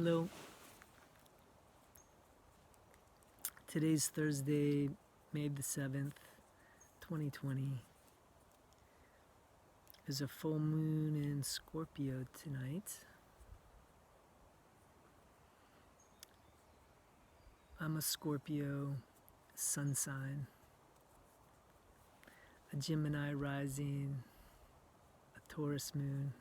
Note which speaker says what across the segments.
Speaker 1: Hello. Today's Thursday, May the 7th, 2020. There's a full moon in Scorpio tonight. I'm a Scorpio sun sign, a Gemini rising, a Taurus moon.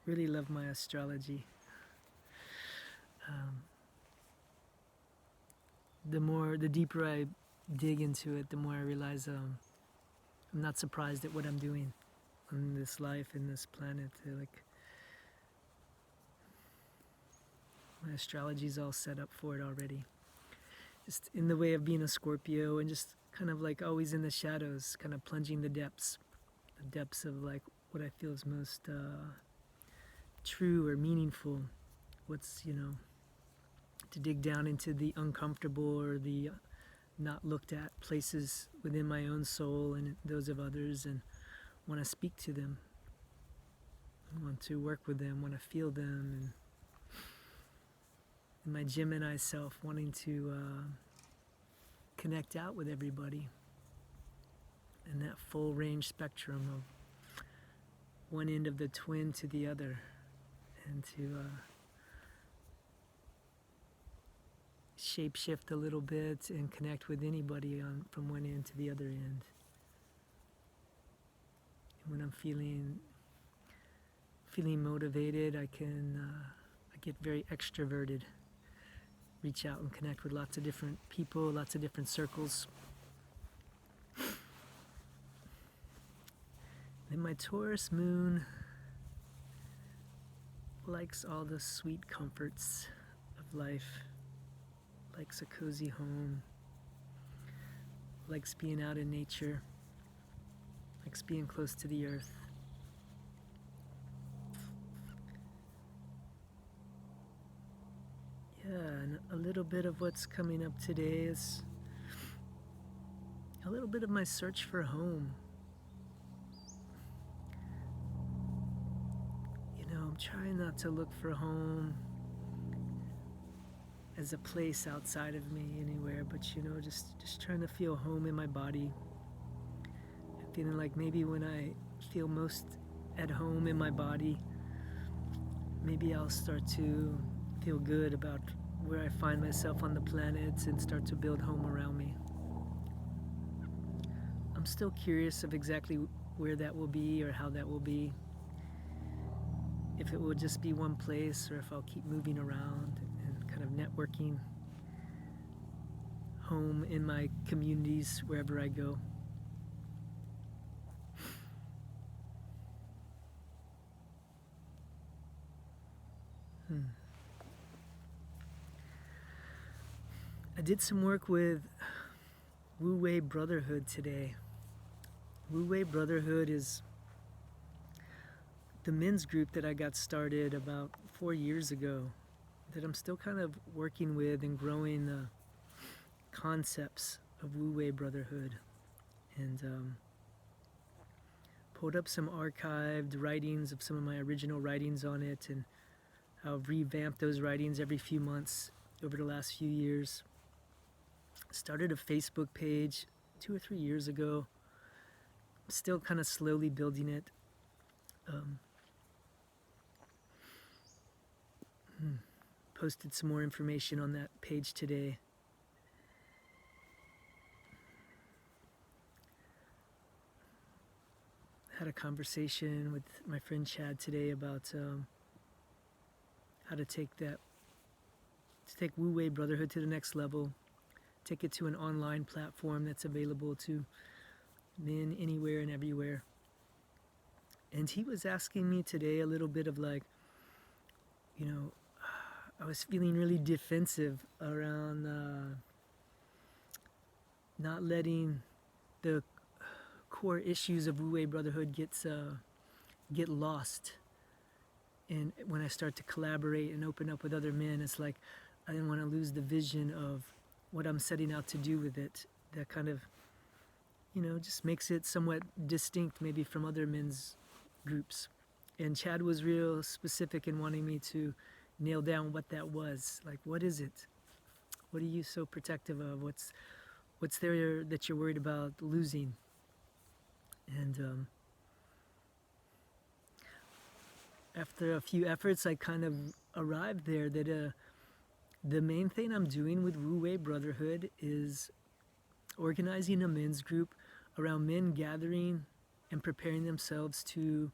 Speaker 1: Really love my astrology. The deeper I dig into it, the more I realize I'm not surprised at what I'm doing on this life, in this planet. My astrology's all set up for it already. Just in the way of being a Scorpio and just kind of like always in the shadows, kind of plunging the depths of like what I feel is most true or meaningful. What's, to dig down into the uncomfortable or the not looked at places within my own soul and those of others, and want to speak to them. I want to work with them, want to feel them, and my Gemini self wanting to connect out with everybody in that full range spectrum of one end of the twin to the other, and to shape shift a little bit and connect with anybody from one end to the other end. And when I'm feeling motivated, I get very extroverted, reach out and connect with lots of different people, lots of different circles. Then my Taurus moon likes all the sweet comforts of life, likes a cozy home, likes being out in nature, likes being close to the earth. Yeah, and a little bit of what's coming up today is a little bit of my search for home. I'm trying not to look for home as a place outside of me anywhere, but just trying to feel home in my body. I'm feeling like maybe when I feel most at home in my body, maybe I'll start to feel good about where I find myself on the planet and start to build home around me. I'm still curious of exactly where that will be or how that will be. If it will just be one place, or if I'll keep moving around and kind of networking home in my communities wherever I go. I did some work with Wu Wei Brotherhood today. Wu Wei Brotherhood is the men's group that I got started about 4 years ago, that I'm still kind of working with and growing the concepts of Wu Wei Brotherhood, and pulled up some archived writings of some of my original writings on it, and I've revamped those writings every few months over the last few years. Started a Facebook page 2 or 3 years ago, still kind of slowly building it. Posted some more information on that page today. Had a conversation with my friend Chad today about how to take Wu Wei Brotherhood to the next level, take it to an online platform that's available to men anywhere and everywhere. And he was asking me today a little bit of like, I was feeling really defensive around not letting the core issues of Wu Wei Brotherhood get lost. And when I start to collaborate and open up with other men, it's like I didn't want to lose the vision of what I'm setting out to do with it. That kind of, just makes it somewhat distinct maybe from other men's groups. And Chad was real specific in wanting me to nail down what that was. Like, what is it? What are you so protective of? What's there that you're worried about losing? And after a few efforts, I kind of arrived there that the main thing I'm doing with Wu Wei Brotherhood is organizing a men's group around men gathering and preparing themselves to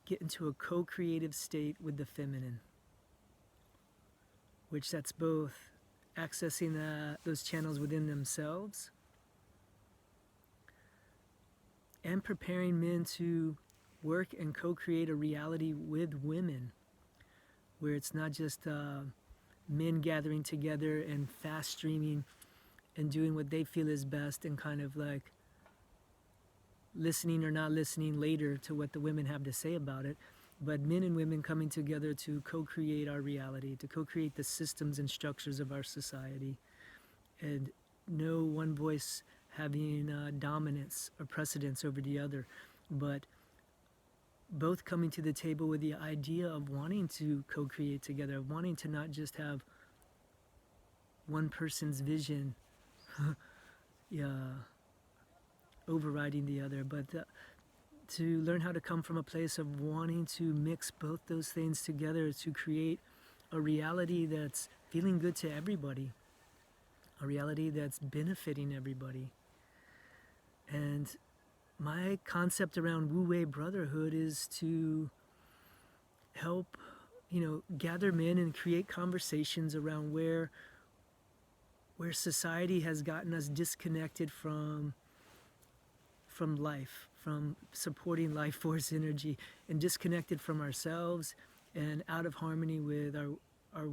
Speaker 1: get into a co-creative state with the feminine, which that's both accessing those channels within themselves and preparing men to work and co-create a reality with women where it's not just men gathering together and fast streaming and doing what they feel is best and kind of like listening or not listening later to what the women have to say about it, but men and women coming together to co-create our reality, to co-create the systems and structures of our society, and no one voice having dominance or precedence over the other, but both coming to the table with the idea of wanting to co-create together, of wanting to not just have one person's vision yeah, overriding the other, but to learn how to come from a place of wanting to mix both those things together to create a reality that's feeling good to everybody, a reality that's benefiting everybody. And my concept around Wu Wei Brotherhood is to help, gather men and create conversations around where society has gotten us disconnected from life, from supporting life force energy, and disconnected from ourselves and out of harmony with our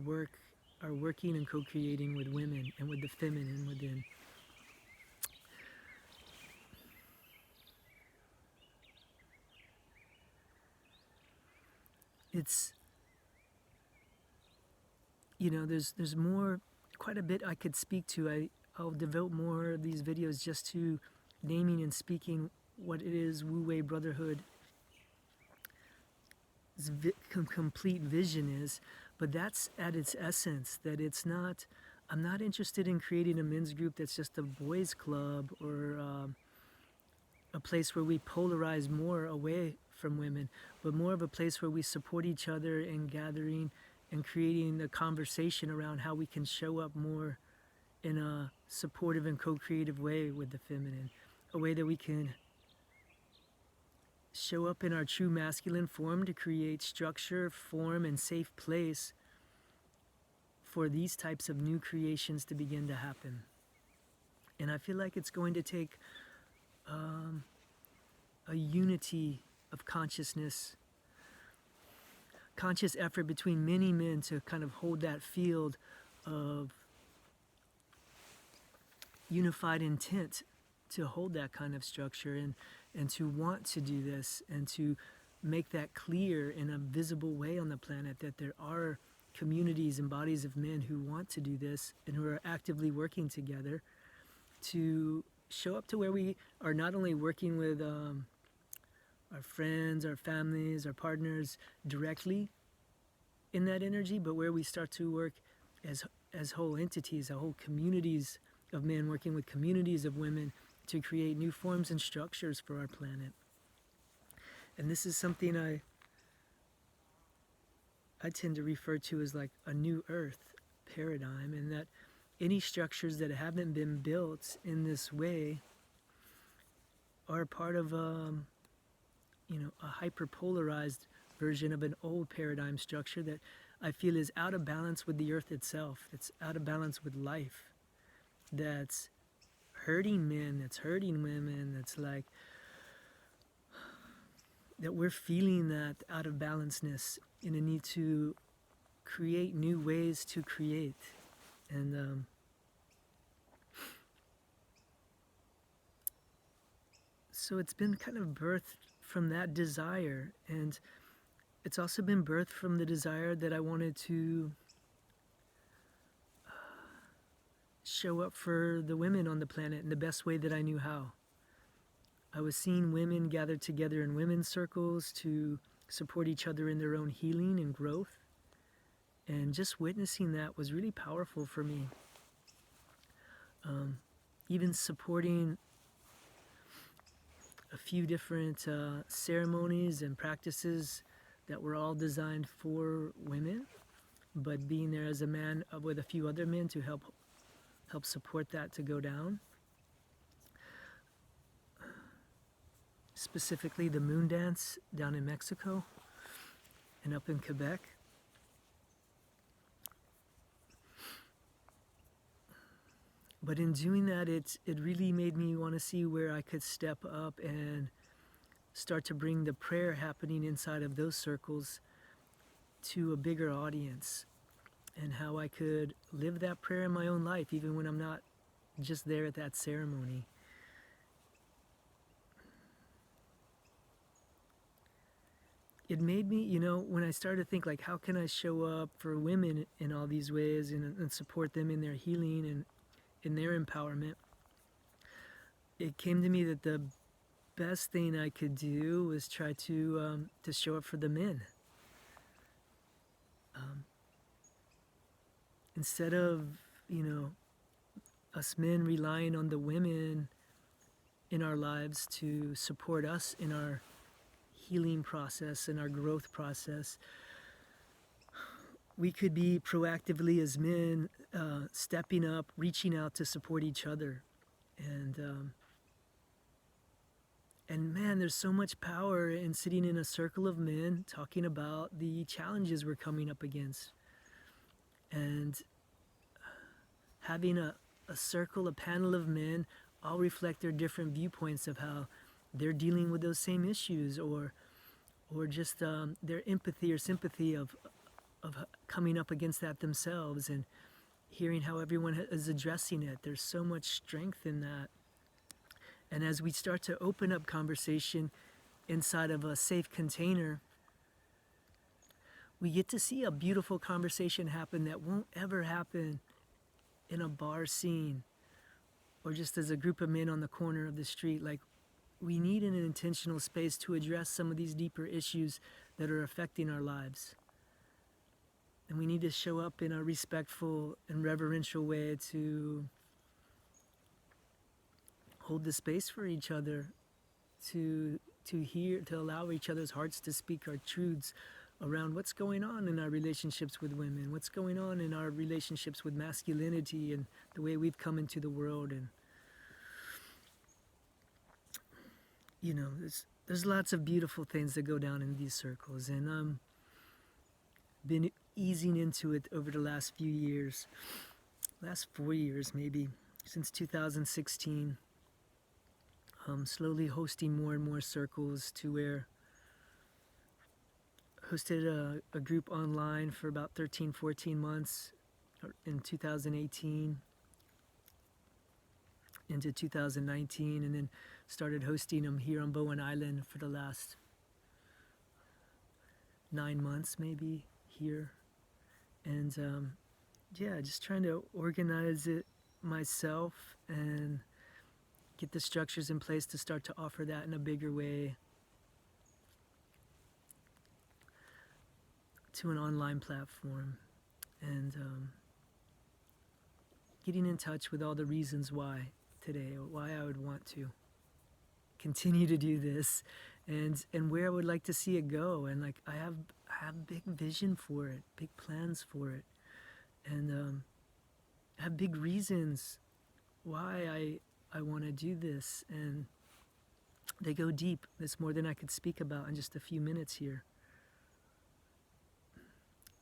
Speaker 1: working and co-creating with women and with the feminine within. It's, there's more, quite a bit I could speak to. I'll devote more of these videos just to naming and speaking what it is Wu Wei Brotherhood complete vision is, but that's at its essence, that it's not, I'm not interested in creating a men's group that's just a boys club or a place where we polarize more away from women, but more of a place where we support each other in gathering and creating a conversation around how we can show up more in a supportive and co-creative way with the feminine, a way that we can show up in our true masculine form to create structure, form, and safe place for these types of new creations to begin to happen. And I feel like it's going to take a unity of consciousness, conscious effort between many men to kind of hold that field of unified intent to hold that kind of structure and to want to do this and to make that clear in a visible way on the planet that there are communities and bodies of men who want to do this and who are actively working together to show up to where we are not only working with our friends, our families, our partners directly in that energy, but where we start to work as whole entities, whole communities of men working with communities of women to create new forms and structures for our planet. And this is something I tend to refer to as like a new earth paradigm, and that any structures that haven't been built in this way are part of a hyperpolarized version of an old paradigm structure that I feel is out of balance with the earth itself, that's out of balance with life, that's hurting men, that's hurting women, that's like that we're feeling that out of balanceness in a need to create new ways to create. And so it's been kind of birthed from that desire, and it's also been birthed from the desire that I wanted to show up for the women on the planet in the best way that I knew how. I was seeing women gather together in women's circles to support each other in their own healing and growth. And just witnessing that was really powerful for me. Even supporting a few different ceremonies and practices that were all designed for women, but being there as a man with a few other men to help support that to go down. Specifically the moon dance down in Mexico and up in Quebec. But in doing that, it really made me want to see where I could step up and start to bring the prayer happening inside of those circles to a bigger audience, and how I could live that prayer in my own life, even when I'm not just there at that ceremony. It made me, when I started to think, like, how can I show up for women in all these ways and support them in their healing and in their empowerment, it came to me that the best thing I could do was try to show up for the men. Instead of, us men relying on the women in our lives to support us in our healing process and our growth process, we could be proactively as men stepping up, reaching out to support each other. And man, there's so much power in sitting in a circle of men talking about the challenges we're coming up against. And having a circle, a panel of men all reflect their different viewpoints of how they're dealing with those same issues, or just their empathy or sympathy of coming up against that themselves, and hearing how everyone is addressing it. There's so much strength in that. And as we start to open up conversation inside of a safe container, we get to see a beautiful conversation happen that won't ever happen in a bar scene or just as a group of men on the corner of the street. Like, we need an intentional space to address some of these deeper issues that are affecting our lives. And we need to show up in a respectful and reverential way to hold the space for each other, to hear, to allow each other's hearts to speak our truths around what's going on in our relationships with women, what's going on in our relationships with masculinity and the way we've come into the world. And there's lots of beautiful things that go down in these circles, and been easing into it over the last few years, last 4 years maybe, since 2016. Slowly hosting more and more circles, to where hosted a group online for about 13-14 months in 2018 into 2019, and then started hosting them here on Bowen Island for the last 9 months maybe here. And just trying to organize it myself and get the structures in place to start to offer that in a bigger way to an online platform, and getting in touch with all the reasons why today, or why I would want to continue to do this, and where I would like to see it go. And like, I have big vision for it, big plans for it, and have big reasons why I want to do this, and they go deep. There's more than I could speak about in just a few minutes here.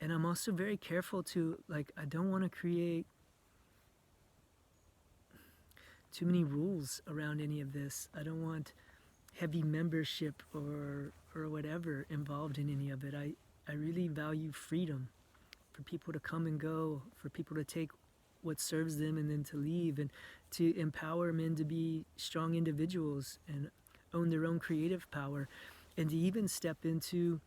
Speaker 1: And I'm also very careful to, I don't want to create too many rules around any of this. I don't want heavy membership or whatever involved in any of it. I really value freedom for people to come and go, for people to take what serves them and then to leave, and to empower men to be strong individuals and own their own creative power, and to even step into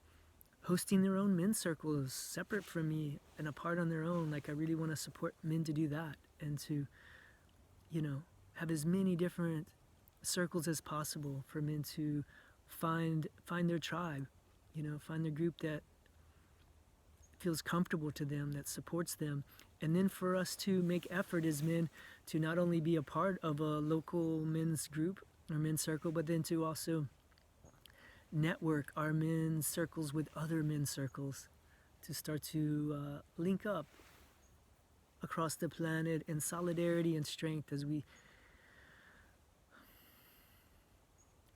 Speaker 1: hosting their own men's circles separate from me and apart on their own. Like, I really want to support men to do that, and to, have as many different circles as possible for men to find their tribe, find their group that feels comfortable to them, that supports them. And then for us to make effort as men to not only be a part of a local men's group or men's circle, but then to also network our men's circles with other men's circles, to start to link up across the planet in solidarity and strength as we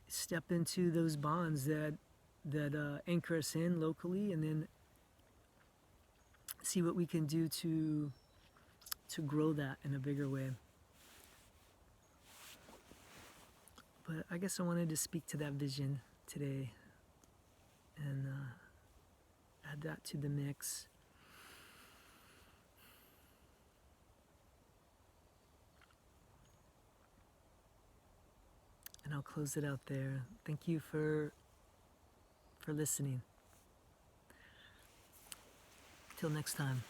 Speaker 1: step into those bonds that anchor us in locally, and then see what we can do to grow that in a bigger way. But I guess I wanted to speak to that vision today and add that to the mix. And I'll close it out there. Thank you for listening. Till next time.